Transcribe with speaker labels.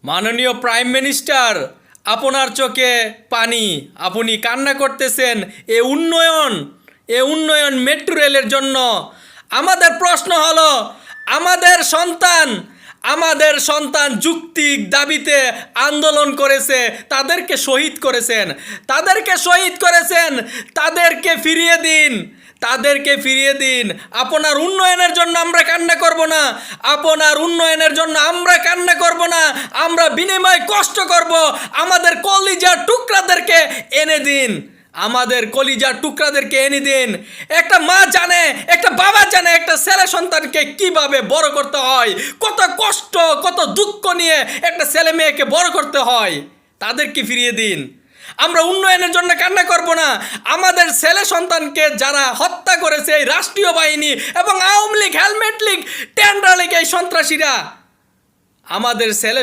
Speaker 1: মাননীয় prime minister, আপনার চোখে পানি, আপনি কান্না করতেছেন এ উন্নয়ন মেট্রো রেলের জন্য। আমাদের প্রশ্ন হলো, আমাদের সন্তান যুক্তিক দাবিতে আন্দোলন করেছে, তাদেরকে শহীদ করেছেন, তাদেরকে ফিরিয়ে দিন। আপনার উন্নয়নের জন্য আমরা কান্না করব না, আমরা বিনিময়ে কষ্ট করব। আমাদের কলিজার টুকরাদেরকে এনে দিন। একটা মা জানে, একটা বাবা জানে একটা ছেলে সন্তানকে কিভাবে বড় করতে হয়, কত কষ্ট, কত দুঃখ নিয়ে একটা ছেলে মেয়েকে বড় করতে হয়। তাদেরকে ফিরিয়ে দিন। আমরা উন্নয়নের জন্য কান্না করব না। আমাদের ছেলে সন্তানকে যারা হত্যা করেছে এই রাষ্ট্রীয় বাহিনী এবং আওয়ামী লীগ, হেলমেট লীগ, টেন্ডার লীগ, এই সন্ত্রাসীরা আমাদের ছেলে